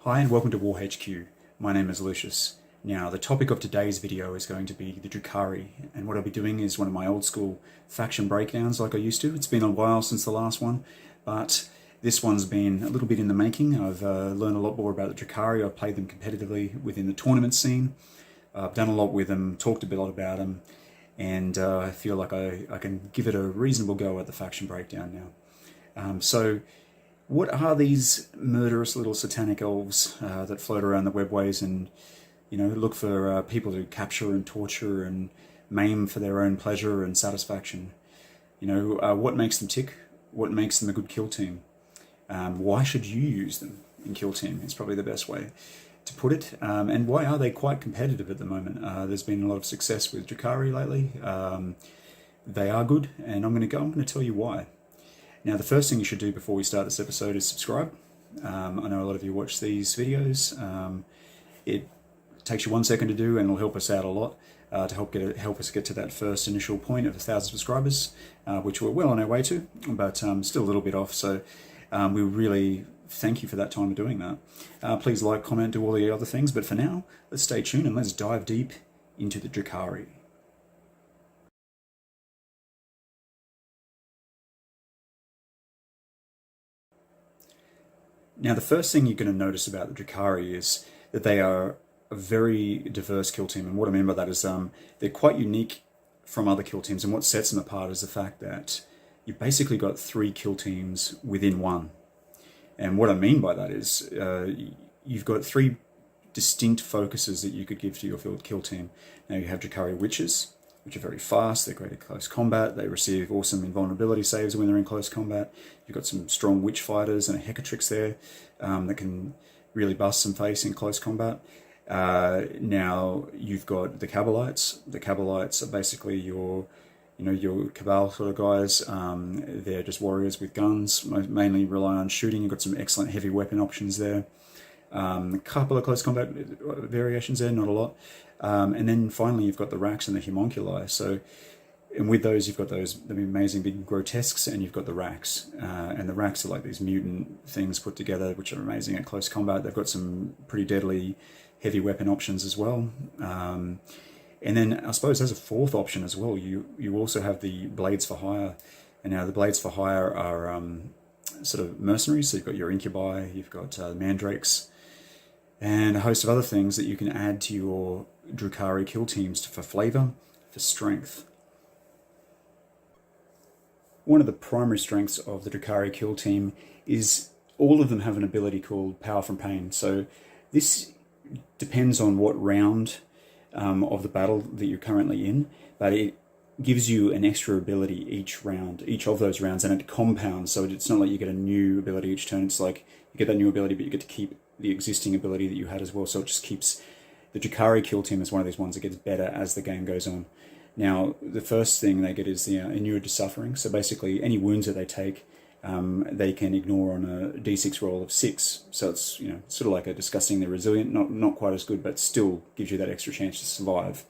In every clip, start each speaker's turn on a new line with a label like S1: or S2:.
S1: Hi and welcome to WarHQ. My name is Lucius. Now the topic of today's video is going to be the Drukhari, and what I'll be doing is one of my old school faction breakdowns like I used to. It's been a while since the last one, but this one's been a little bit in the making. I've learned a lot more about the Drukhari. I've played them competitively within the tournament scene. I've done a lot with them, talked a lot about them, and I feel like I can give it a reasonable go at the faction breakdown now. So what are these murderous little satanic elves that float around the webways and, look for people to capture and torture and maim for their own pleasure and satisfaction? What makes them tick? What makes them a good kill team? Why should you use them in kill team? Is probably the best way to put it. And why are they quite competitive at the moment? There's been a lot of success with Drukhari lately. They are good, and I'm going to tell you why. Now, the first thing you should do before we start this episode is subscribe. I know a lot of you watch these videos. It takes you 1 second to do, and it'll help us out a lot to help us get to that first initial point of 1,000 subscribers, which we're well on our way to, but still a little bit off. So we really thank you for that time of doing that. Please like, comment, do all the other things. But for now, let's stay tuned and let's dive deep into the Drukhari. Now, the first thing you're going to notice about the Drukhari is that they are a very diverse kill team. And what I mean by that is they're quite unique from other kill teams. And what sets them apart is the fact that you've basically got 3 kill teams within one. And what I mean by that is you've got 3 distinct focuses that you could give to your field kill team. Now, you have Drukhari Witches, which are very fast, they're great at close combat, they receive awesome invulnerability saves when they're in close combat. You've got some strong witch fighters and a Hecatrix there that can really bust some face in close combat. Now you've got the Cabalites. The Cabalites are basically your Cabal sort of guys. They're just warriors with guns, mainly rely on shooting. You've got some excellent heavy weapon options there. A couple of close combat variations there, not a lot. And then finally you've got the Racks and the Homunculi. So, and with those you've got the amazing big grotesques, and you've got the Racks. And the Racks are like these mutant things put together, which are amazing at close combat. They've got some pretty deadly heavy weapon options as well. And then I suppose as a fourth option as well, you also have the Blades for Hire. And now the Blades for Hire are sort of mercenaries. So you've got your Incubi, you've got Mandrakes, and a host of other things that you can add to your Drukhari kill teams for flavor, for strength. One of the primary strengths of the Drukhari kill team is all of them have an ability called Power from Pain. So this depends on what round of the battle that you're currently in, but it gives you an extra ability each round, each of those rounds, and it compounds. So it's not like you get a new ability each turn. It's like you get that new ability, but you get to keep the existing ability that you had as well. So it just keeps the Drukhari kill team as one of these ones that gets better as the game goes on. Now, the first thing they get is the inured to suffering. So basically, any wounds that they take, they can ignore on a d6 roll of 6. So it's sort of like a disgustingly resilient, not quite as good, but still gives you that extra chance to survive,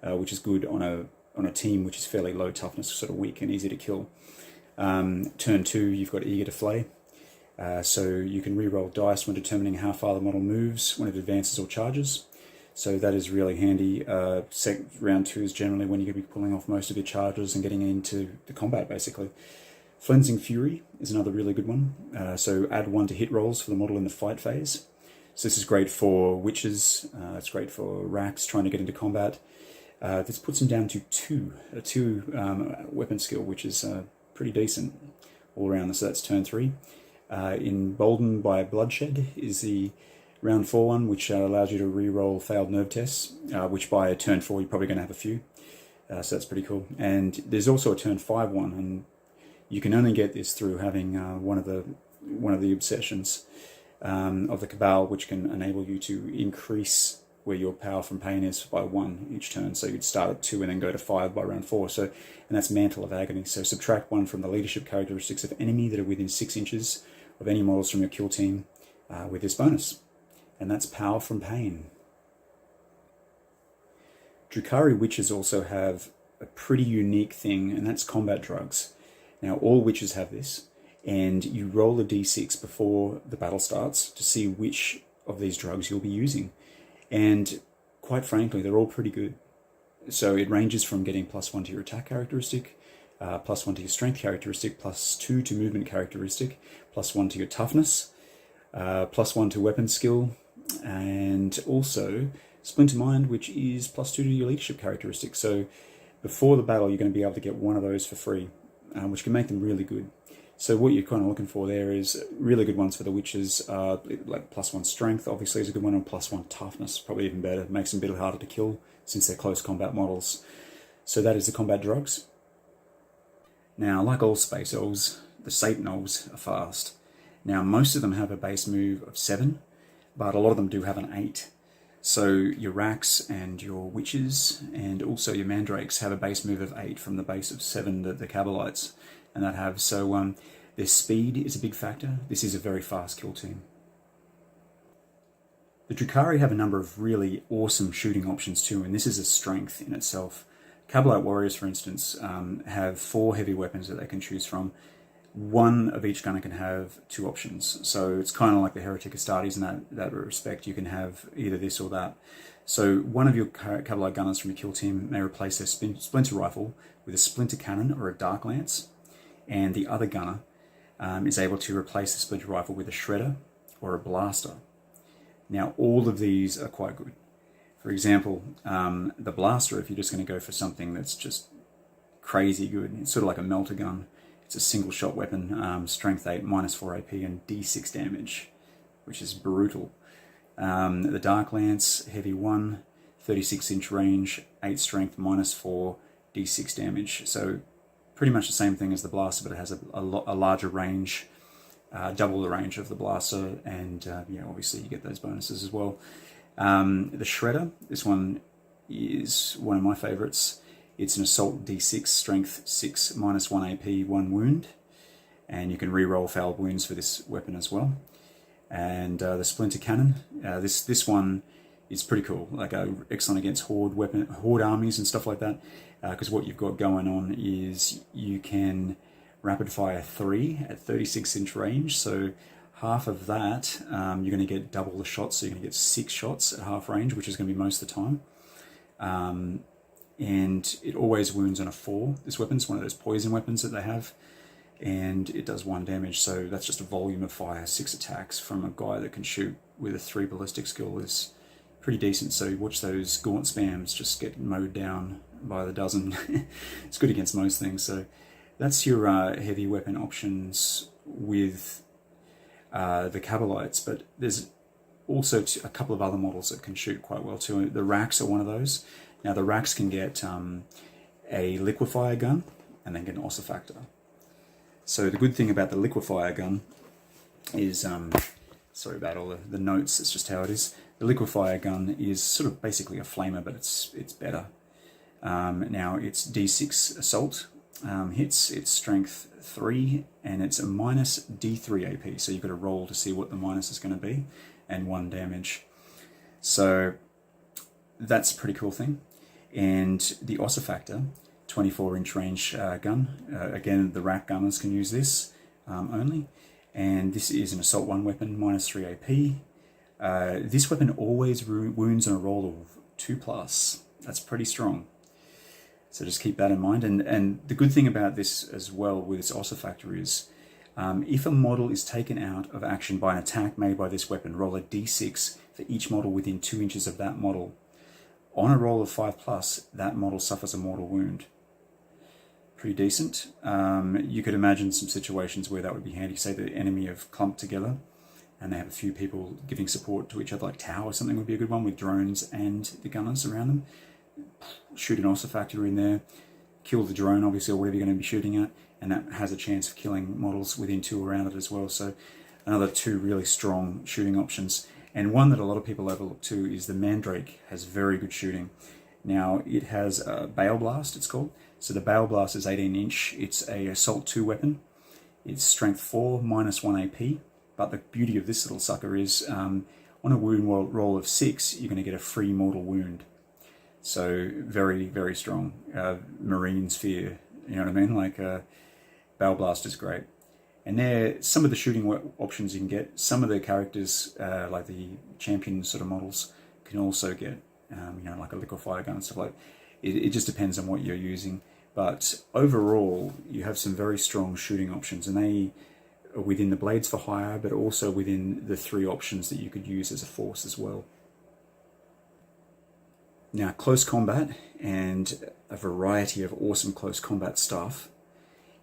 S1: which is good on a team which is fairly low toughness, sort of weak and easy to kill. Turn 2, you've got eager to flay. So you can re-roll dice when determining how far the model moves when it advances or charges. So that is really handy. Round 2 is generally when you're going to be pulling off most of your charges and getting into the combat, basically. Flensing Fury is another really good one. So add 1 to hit rolls for the model in the fight phase. So this is great for witches. It's great for Racks trying to get into combat. This puts them down to 2, a 2 weapon skill, which is pretty decent all around. So that's turn 3. Emboldened by Bloodshed is the round 4 one, which allows you to re-roll failed nerve tests, which by turn 4 you're probably going to have a few. So that's pretty cool. And there's also a turn 5 one, and you can only get this through having one of the obsessions of the Cabal, which can enable you to increase where your Power from Pain is by 1 each turn. So you'd start at 2 and then go to 5 by round 4. So, and that's Mantle of Agony. So subtract 1 from the leadership characteristics of enemy that are within 6 inches of any models from your kill team with this bonus. And that's Power from Pain. Drukhari Witches also have a pretty unique thing, and that's combat drugs. Now, all witches have this, and you roll a d6 before the battle starts to see which of these drugs you'll be using. And quite frankly, they're all pretty good. So it ranges from getting +1 to your attack characteristic, +1 to your strength characteristic, +2 to movement characteristic, +1 to your toughness, +1 to weapon skill, and also Splinter Mind, which is +2 to your leadership characteristic. So before the battle, you're going to be able to get one of those for free, which can make them really good. So what you're kind of looking for there is really good ones for the witches, like +1 strength obviously is a good one, and +1 toughness, probably even better. It makes them a bit harder to kill since they're close combat models. So that is the combat drugs. Now, like all space elves, the Satan elves are fast. Now, most of them have a base move of 7, but a lot of them do have an 8. So your Raks and your witches and also your mandrakes have a base move of 8 from the base of 7 that the Cabalites and that have. So their speed is a big factor. This is a very fast kill team. The Drukhari have a number of really awesome shooting options too, and this is a strength in itself. Cabalite warriors, for instance, have 4 heavy weapons that they can choose from. One of each gunner can have 2 options. So it's kind of like the Heretic Astartes in that respect. You can have either this or that. So one of your Cabalite gunners from your kill team may replace their splinter rifle with a splinter cannon or a dark lance, and the other gunner is able to replace the splinter rifle with a shredder or a blaster. Now, all of these are quite good. For example, the blaster, if you're just going to go for something that's just crazy good, it's sort of like a melter gun. It's a single shot weapon, strength 8, -4 AP, and D6 damage, which is brutal. The Dark Lance, heavy 1, 36-inch range, 8 strength, -4, D6 damage. So pretty much the same thing as the blaster, but it has a larger range, double the range of the blaster, and obviously you get those bonuses as well. The Shredder, this one is one of my favorites. It's an assault D6, strength 6, -1 AP, 1 wound, and you can re-roll foul wounds for this weapon as well. And the Splinter Cannon, this one is pretty cool, like excellent against horde armies and stuff like that, because what you've got going on is you can rapid fire 3 at 36-inch range, so half of that, you're going to get double the shots, so you're going to get 6 shots at half range, which is going to be most of the time. And it always wounds on a 4. This weapon's one of those poison weapons that they have, and it does 1 damage, so that's just a volume of fire. 6 attacks from a guy that can shoot with a 3 ballistic skill is pretty decent, so watch those gaunt spams just get mowed down by the dozen. It's good against most things. So that's your heavy weapon options with the Cabalites, but there's also a couple of other models that can shoot quite well too. The Raks are one of those. Now the Raks can get a liquefier gun and then get an ossifactor. So the good thing about the liquefier gun is, sorry about all the notes, it's just how it is. The liquefier gun is sort of basically a flamer, but it's better. Now it's D6 assault hits, it's strength 3, and it's a -D3 AP, so you've got to roll to see what the minus is going to be, and 1 damage. So that's a pretty cool thing. And the ossifactor, 24-inch range gun, again the Rak gunners can use this only, and this is an assault 1 weapon, -3 AP. This weapon always wounds on a roll of 2+. That's pretty strong. So just keep that in mind. And the good thing about this as well with its ossifactor is, if a model is taken out of action by an attack made by this weapon, roll a D6 for each model within 2 inches of that model. On a roll of 5+, that model suffers a mortal wound. Pretty decent. You could imagine some situations where that would be handy. Say the enemy have clumped together and they have a few people giving support to each other, like Tau or something would be a good one, with drones and the gunners around them. Shoot an ossifactor in there, kill the drone obviously, or whatever you're going to be shooting at, and that has a chance of killing models within 2 around it as well. So another 2 really strong shooting options. And one that a lot of people overlook too is the Mandrake has very good shooting. Now it has a Bale Blast, it's called. So the Bale Blast is 18-inch. It's a assault 2 weapon. It's strength 4, -1 AP. But the beauty of this little sucker is, on a wound roll of 6, you're going to get a free mortal wound. So very, very strong. Marine sphere, you know what I mean? Like Bale Blast is great. And there, some of the shooting options you can get, some of the characters, like the champion sort of models, can also get, like a liquefier gun and stuff like that. It just depends on what you're using. But overall, you have some very strong shooting options, and they are within the Blades for Hire, but also within the 3 options that you could use as a force as well. Now, close combat and a variety of awesome close combat stuff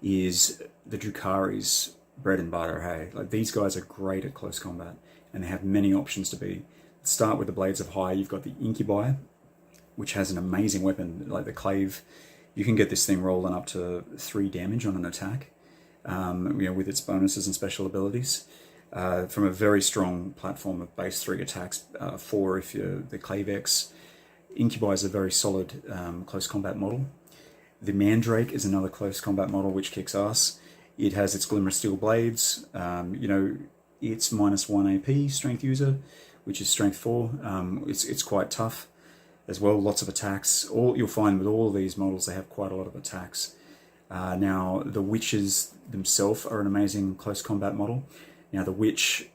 S1: is the Drukhari's bread and butter. Hey, like, these guys are great at close combat, and they have many options to be. Let's start with the Blades of Hire. You've got the Incubi, which has an amazing weapon, like the Clave. You can get this thing rolling up to 3 damage on an attack, with its bonuses and special abilities. From a very strong platform of base 3 attacks, 4 if you're the Clave X. Incubi is a very solid close combat model. The Mandrake is another close combat model which kicks ass. It has its Glimmer Steel Blades. It's -1 AP strength user, which is strength 4. It's quite tough as well. Lots of attacks. You'll find with all of these models, they have quite a lot of attacks. Now, the Witches themselves are an amazing close combat model. Now, the Witch,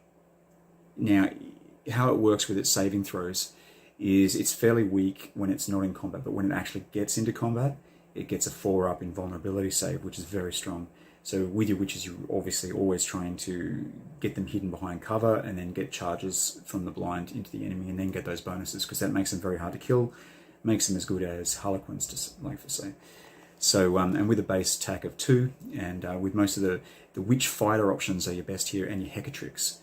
S1: how it works with its saving throws is it's fairly weak when it's not in combat, but when it actually gets into combat, it gets a 4-up invulnerability save, which is very strong. So with your Witches, you're obviously always trying to get them hidden behind cover and then get charges from the blind into the enemy and then get those bonuses, because that makes them very hard to kill, makes them as good as Harlequins, to say. So, and with a base attack of 2, and with most of the Witch fighter options are your best here, and your Hecatrix.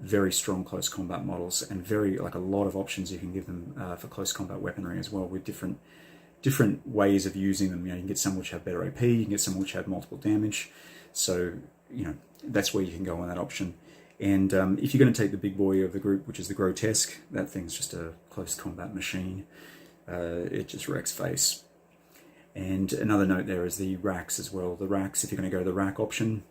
S1: Very strong close combat models, and a lot of options you can give them for close combat weaponry as well, with different ways of using them. You can get some which have better AP, you can get some which have multiple damage. So, that's where you can go on that option. And if you're going to take the big boy of the group, which is the Grotesque, that thing's just a close combat machine. It just wrecks face. And another note there is the racks as well. The racks, if you're going to go the rack option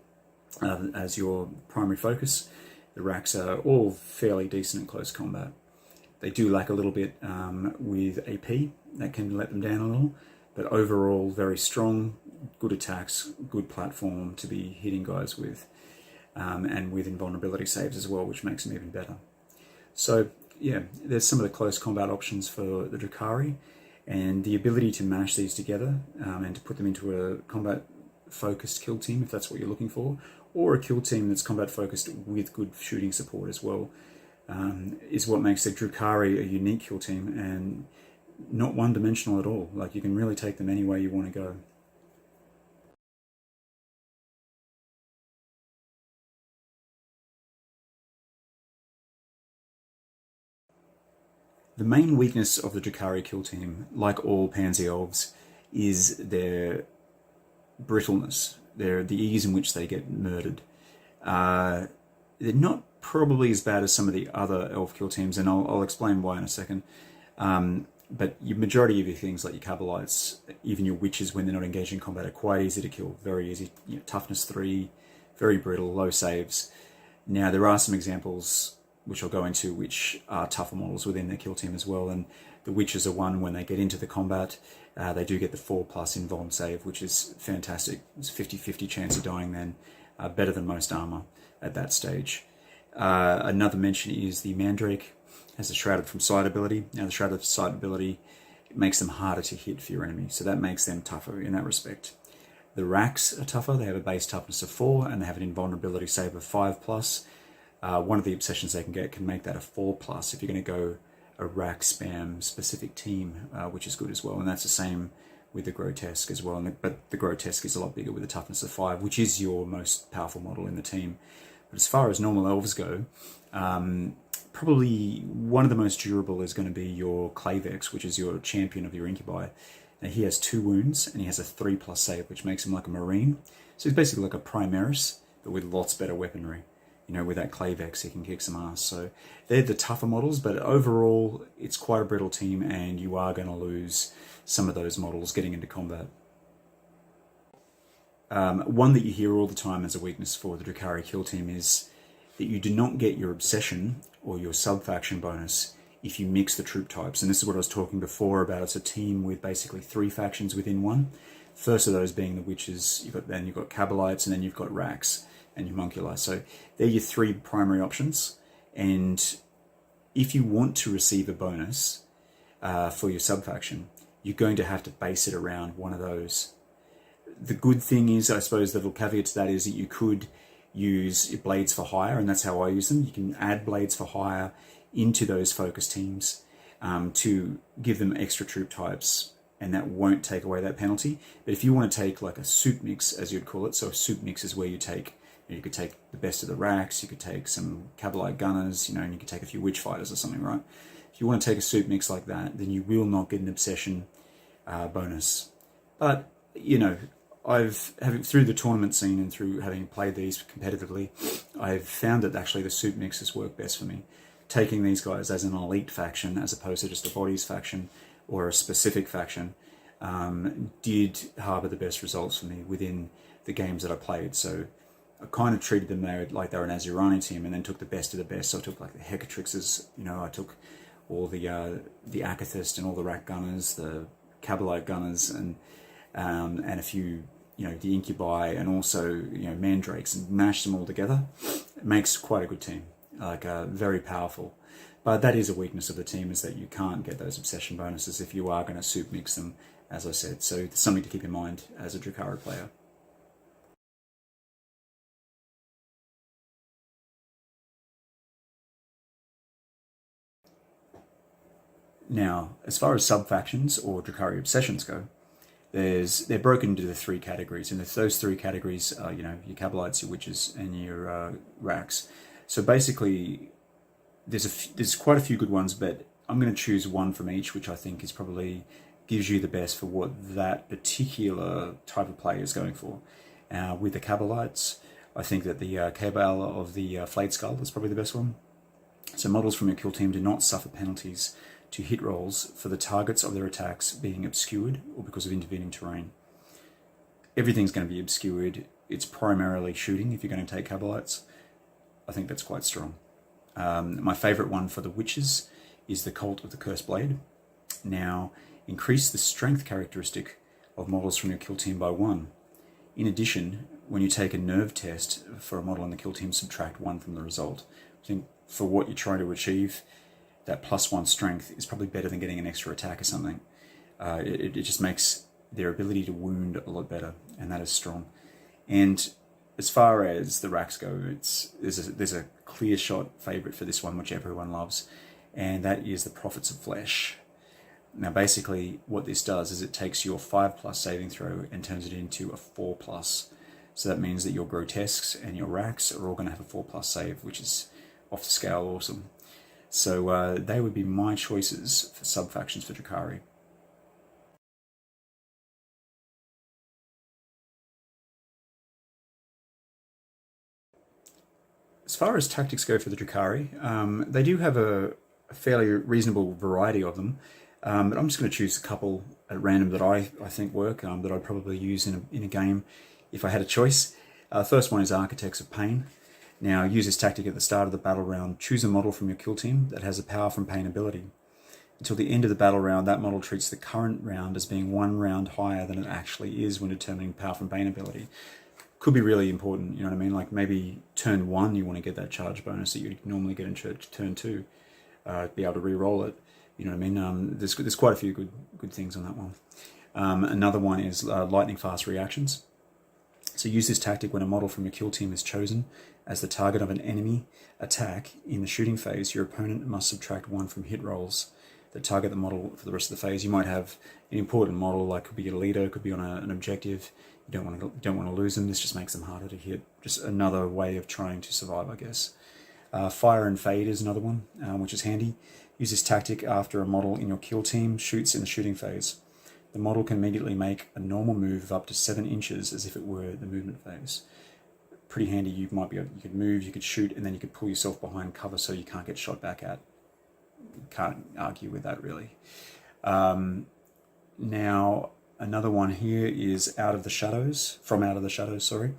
S1: as your primary focus, the racks are all fairly decent at close combat. They do lack a little bit with AP. That can let them down a little. But overall, very strong, good attacks, good platform to be hitting guys with. And with invulnerability saves as well, which makes them even better. So, yeah, there's some of the close combat options for the Drukhari. And the ability to mash these together and to put them into a combat-focused kill team, if that's what you're looking for, or a kill team that's combat-focused with good shooting support as well, is what makes the Drukhari a unique kill team and not one-dimensional at all. Like, you can really take them any way you want to go. The main weakness of the Drukhari kill team, like all Pansy Elves, is their brittleness, the ease in which they get murdered. They're not probably as bad as some of the other elf kill teams, and I'll explain why in a second. But your majority of your things, like your Cabalites, even your Witches when they're not engaged in combat, are quite easy to kill, very easy. Toughness 3, very brittle, low saves. Now, there are some examples which I'll go into, which are tougher models within their kill team as well. And the Witches are one, when they get into the combat, they do get the 4+ invuln save, which is fantastic. It's 50-50 chance of dying then, better than most armor at that stage. Another mention is the Mandrake has the Shrouded from Sight ability. Now, the Shrouded from Sight ability makes them harder to hit for your enemy, so that makes them tougher in that respect. The Racks are tougher. They have a base toughness of 4, and they have an invulnerability save of 5+. One of the obsessions they can get can make that a 4+ if you're going to go a rack spam specific team, which is good as well. And that's the same with the Grotesque as well. But the Grotesque is a lot bigger with a toughness of 5, which is your most powerful model in the team. But as far as normal elves go, probably one of the most durable is going to be your Clavex, which is your champion of your Incubi. Now, he has 2 wounds and he has a 3+ save, which makes him like a Marine. So he's basically like a Primaris, but with lots better weaponry. With that Clavex, he can kick some ass. So they're the tougher models, but overall, it's quite a brittle team, and you are going to lose some of those models getting into combat. One that you hear all the time as a weakness for the Drukhari kill team is that you do not get your obsession or your sub-faction bonus if you mix the troop types. And this is what I was talking before about. It's a team with basically 3 factions within one. First of those being the Witches, you've got Cabalites, and then you've got Racks. and homunculi. So they're your three primary options. And if you want to receive a bonus for your subfaction, you're going to have to base it around one of those. The good thing is, I suppose, the little caveat to that is that you could use blades for hire, and that's how I use them. You can add blades for hire into those focus teams to give them extra troop types, and that won't take away that penalty. But if you want to take like a soup mix, as you'd call it, so a soup mix is where you take, you could take the best of the racks, you could take some cavalry gunners, and you could take a few witch fighters or something, right? If you want to take a soup mix like that, then you will not get an obsession bonus. But through the tournament scene and through having played these competitively, I've found that actually the soup mixes work best for me. Taking these guys as an elite faction as opposed to just a bodies faction or a specific faction did harbour the best results for me within the games that I played. So I kind of treated them like they were an Azurani team, and then took the best of the best. So I took like the Hecatrixes, I took all the Akathist and all the Rack Gunners, the Cabalite Gunners, and a few, the Incubi, and also, Mandrakes, and mashed them all together. It makes quite a good team, very powerful. But that is a weakness of the team, is that you can't get those obsession bonuses if you are going to soup mix them, as I said. So it's something to keep in mind as a Drukhari player. Now, as far as sub-factions or Drukhari obsessions go, they're broken into the three categories, and those three categories are, your Cabalites, your Witches, and your Racks. So basically, there's quite a few good ones, but I'm going to choose one from each, which I think is probably gives you the best for what that particular type of play is going for. With the Cabalites, I think that the Cabal of the Flayed Skull is probably the best one. So models from your kill team do not suffer penalties to hit rolls for the targets of their attacks being obscured or because of intervening terrain. Everything's going to be obscured. It's primarily shooting if you're going to take Cabalites. I think that's quite strong. My favourite one for the Witches is the Cult of the Cursed Blade. Now, increase the strength characteristic of models from your kill team by 1. In addition, when you take a nerve test for a model in the kill team, subtract 1 from the result. I think for what you're trying to achieve, that +1 strength is probably better than getting an extra attack or something. It just makes their ability to wound a lot better, and that is strong. And as far as the racks go, there's a clear shot favourite for this one, which everyone loves, and that is the Prophets of Flesh. Now basically what this does is it takes your 5+ saving throw and turns it into a 4+. So that means that your Grotesques and your Racks are all going to have a 4+ save, which is off the scale awesome. So they would be my choices for sub-factions for Drukhari. As far as tactics go for the Drukhari, they do have a fairly reasonable variety of them, but I'm just going to choose a couple at random that I think work, that I'd probably use in a game if I had a choice. First one is Architects of Pain. Now, use this tactic at the start of the battle round. Choose a model from your kill team that has a Power from Pain ability. Until the end of the battle round, that model treats the current round as being 1 round higher than it actually is when determining Power from Pain ability. Could be really important, you know what I mean? Like maybe turn 1 you want to get that charge bonus that you normally get in turn 2, be able to re-roll it, you know what I mean? There's quite a few good things on that one. Another one is lightning fast reactions. So use this tactic when a model from your kill team is chosen as the target of an enemy attack in the shooting phase. Your opponent must subtract 1 from hit rolls that target the model for the rest of the phase. You might have an important model, like could be a leader, could be on an objective. You don't want to lose them. This just makes them harder to hit. Just another way of trying to survive, I guess. Fire and Fade is another one, which is handy. Use this tactic after a model in your kill team shoots in the shooting phase. The model can immediately make a normal move of up to 7 inches as if it were the movement phase. Pretty handy. You could move, you could shoot, and then you could pull yourself behind cover so you can't get shot back at. Can't argue with that, really. Now, another one here is From Out of the Shadows, sorry.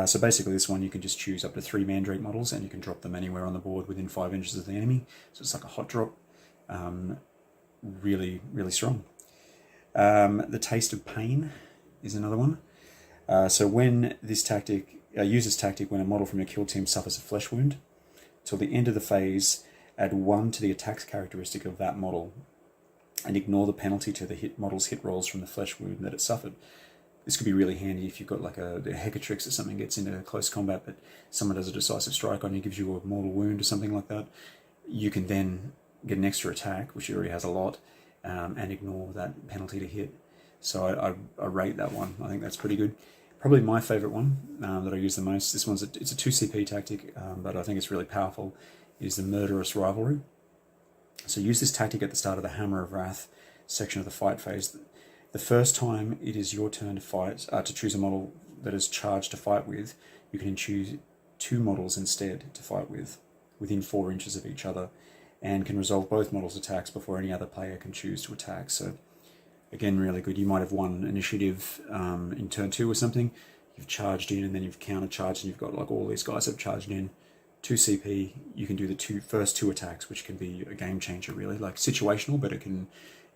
S1: So basically this one you can just choose up to 3 Mandrake models and you can drop them anywhere on the board within 5 inches of the enemy. So it's like a hot drop. Really, really strong. The Taste of Pain is another one. So when this tactic use this tactic when a model from your kill team suffers a flesh wound. Till the end of the phase, add 1 to the attack characteristic of that model, and ignore the penalty to the model's hit rolls from the flesh wound that it suffered. This could be really handy if you've got like a Hecatrix or something gets into close combat, but someone does a decisive strike on you, gives you a mortal wound or something like that. You can then get an extra attack, which already has a lot, and ignore that penalty to hit. So I rate that one. I think that's pretty good. Probably my favourite one that I use the most. This one's it's a 2 CP tactic, but I think it's really powerful. Is the Murderous Rivalry. So use this tactic at the start of the Hammer of Wrath section of the fight phase. The first time it is your turn to fight, to choose a model that is charged to fight with, you can choose 2 models instead to fight with, within 4 inches of each other, and can resolve both models' attacks before any other player can choose to attack. So again, really good. You might have won initiative in turn 2 or something. You've charged in and then you've counter-charged and you've got like all these guys have charged in. 2 CP, you can do the first two attacks, which can be a game changer really, like situational, but it can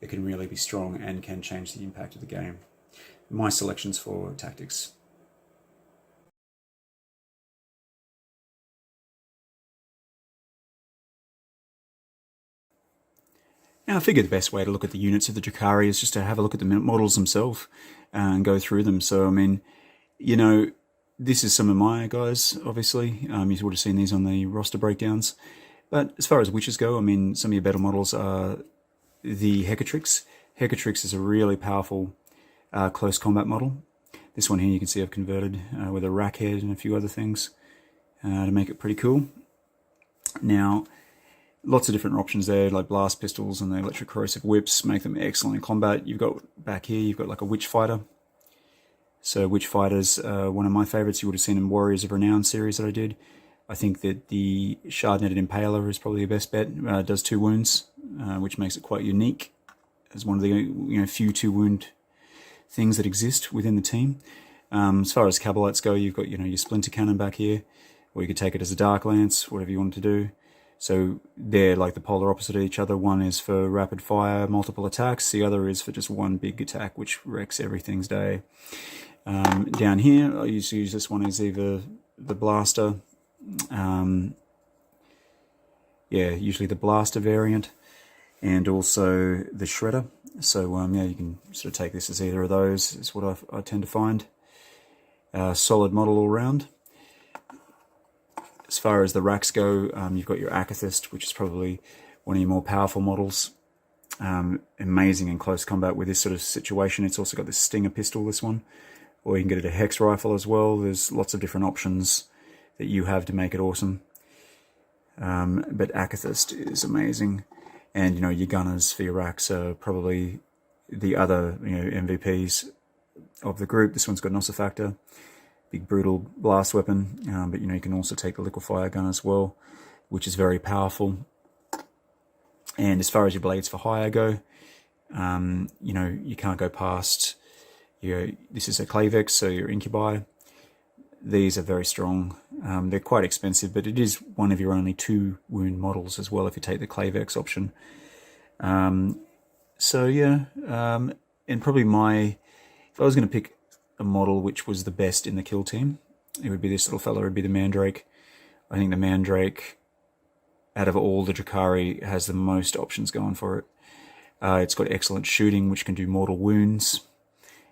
S1: really be strong and can change the impact of the game. My selections for tactics. Now I figure the best way to look at the units of the Drukhari is just to have a look at the models themselves and go through them. So I mean, you know, this is some of my guys, obviously. You would have seen these on the roster breakdowns. But as far as witches go, I mean, some of your better models are the Hecatrix. Hecatrix is a really powerful close combat model. This one here you can see I've converted with a rack head and a few other things to make it pretty cool. Now, lots of different options there, like blast pistols and the electric corrosive whips make them excellent in combat. You've got back here, you've got like a witch fighter. So witch fighters, one of my favorites. You would have seen in Warriors of Renown series that I did. I think that the Shard-Netted Impaler is probably the best bet. It does 2 wounds, which makes it quite unique as one of the few 2 wound things that exist within the team. As far as Cabalites go, you've got your Splinter Cannon back here, or you could take it as a Dark Lance, whatever you want to do. So they're like the polar opposite of each other. One is for rapid fire, multiple attacks. The other is for just one big attack, which wrecks everything's day. Down here, I used to use this one as either the Blaster, usually the Blaster variant, and also the Shredder. So you can sort of take this as either of those, is what I tend to find. Solid model all round. As far as the racks go, you've got your Akathist, which is probably one of your more powerful models. Amazing in close combat with this sort of situation. It's also got this Stinger pistol, this one. Or you can get it a Hex rifle as well. There's lots of different options that you have to make it awesome. But Akathist is amazing. And, your gunners for your racks are probably the other, MVPs of the group. This one's got Nosifactor. Big brutal blast weapon, but you can also take the liquefier gun as well, which is very powerful. And as far as your blades for hire go, you can't go past this is a Clavex, so your Incubi. These are very strong. They're quite expensive, but it is one of your only 2 wound models as well if you take the Clavex option. And probably if I was going to pick a model which was the best in the kill team, it would be this little fella. It would be the Mandrake. I think the Mandrake, out of all the Drukhari, has the most options going for it. It's got excellent shooting, which can do mortal wounds,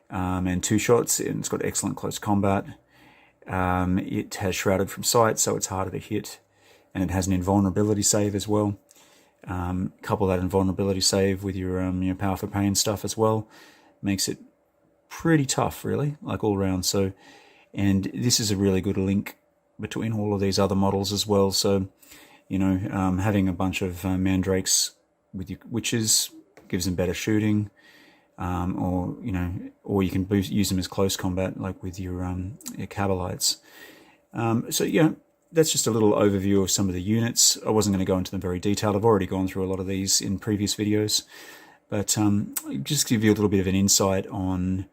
S1: and 2 shots, and it's got excellent close combat. It has Shrouded from Sight, so it's harder to hit, and it has an invulnerability save as well. Couple that invulnerability save with your Power for Pain stuff as well, makes it pretty tough, really, like all round. So, and this is a really good link between all of these other models as well. So, having a bunch of Mandrakes with your witches gives them better shooting, or you can use them as close combat, like with your Cabalites. That's just a little overview of some of the units. I wasn't going to go into them very detailed. I've already gone through a lot of these in previous videos, but just give you a little bit of an insight on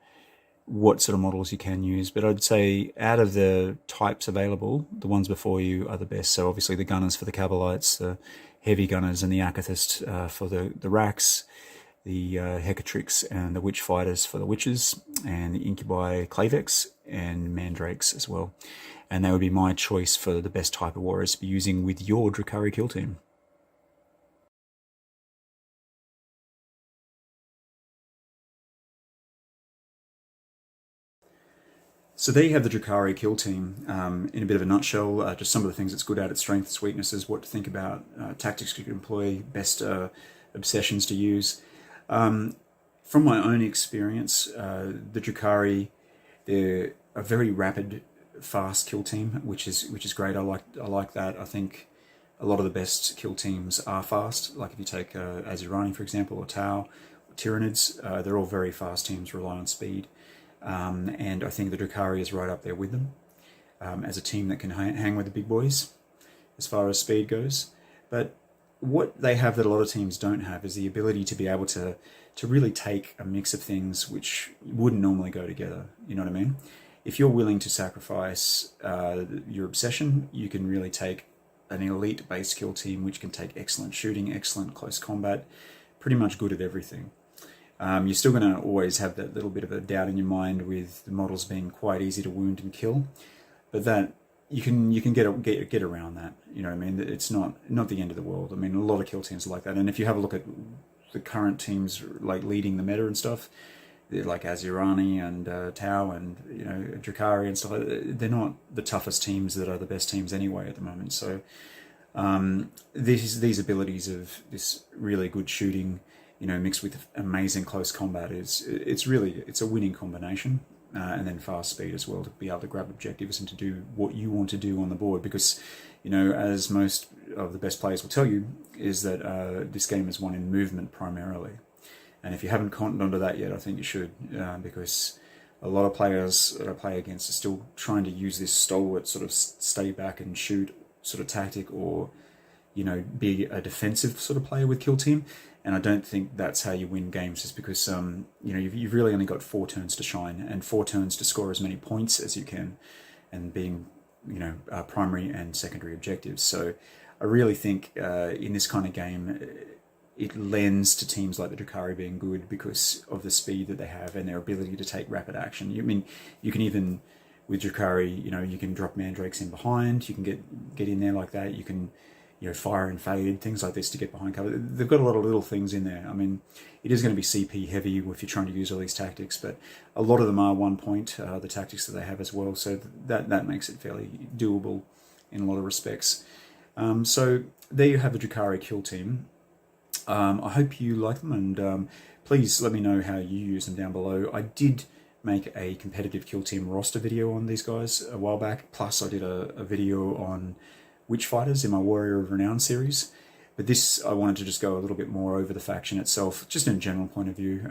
S1: what sort of models you can use. But I'd say out of the types available, the ones before you are the best. So obviously the gunners for the Cabalites, the heavy gunners and the Akathist for the racks, the Hecatrix and the Witch Fighters for the witches, and the Incubi Clavex and Mandrakes as well. and they would be my choice for the best type of warriors to be using with your Drukhari kill team. So there you have the Drukhari kill team in a bit of a nutshell, just some of the things it's good at, its strengths, its weaknesses, what to think about, tactics you can employ, best obsessions to use. From my own experience, the Drukhari, they're a very rapid, fast kill team, which is great. I like that. I think a lot of the best kill teams are fast. Like if you take Azurani, for example, or Tau, or Tyranids, they're all very fast teams, rely on speed. And I think the Drukhari is right up there with them as a team that can hang with the big boys as far as speed goes. But what they have that a lot of teams don't have is the ability to be able to really take a mix of things which wouldn't normally go together. You know what I mean? If you're willing to sacrifice your obsession, you can really take an elite base kill team which can take excellent shooting, excellent close combat, pretty much good at everything. You're still going to always have that little bit of a doubt in your mind with the models being quite easy to wound and kill, but that you can get around that. You know what I mean? It's not the end of the world. I mean, a lot of kill teams are like that, and if you have a look at the current teams like leading the meta and stuff, like Azurani and Tau and Drukhari and stuff, they're not the toughest teams that are the best teams anyway at the moment. So these abilities of this really good shooting, mixed with amazing close combat, it's a winning combination, and then fast speed as well to be able to grab objectives and to do what you want to do on the board. Because, as most of the best players will tell you, is that this game is won in movement primarily. And if you haven't cottoned onto that yet, I think you should, because a lot of players that I play against are still trying to use this stalwart sort of stay back and shoot sort of tactic, or be a defensive sort of player with kill team. And I don't think that's how you win games, just because you've really only got 4 turns to shine and 4 turns to score as many points as you can, and being primary and secondary objectives. So I really think in this kind of game it lends to teams like the Drukhari being good because of the speed that they have and their ability to take rapid action. You can even with Drukhari, you can drop mandrakes in behind, you can get in there like that, you can fire and fade, things like this to get behind cover. They've got a lot of little things in there. I mean, it is going to be CP heavy if you're trying to use all these tactics, but a lot of them are 1 point, the tactics that they have as well, so that makes it fairly doable in a lot of respects. So there you have the Drukhari kill team. I hope you like them, and please let me know how you use them down below. I did make a competitive kill team roster video on these guys a while back, plus I did a video on Witch Fighters in my Warrior of Renown series, but this I wanted to just go a little bit more over the faction itself, just in a general point of view,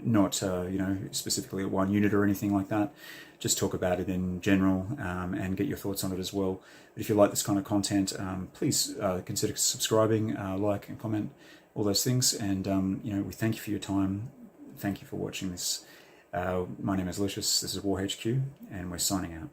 S1: not specifically at one unit or anything like that. Just talk about it in general and get your thoughts on it as well. But if you like this kind of content, please consider subscribing, like and comment, all those things. And we thank you for your time. Thank you for watching this. My name is Lucius. This is WarHQ, and we're signing out.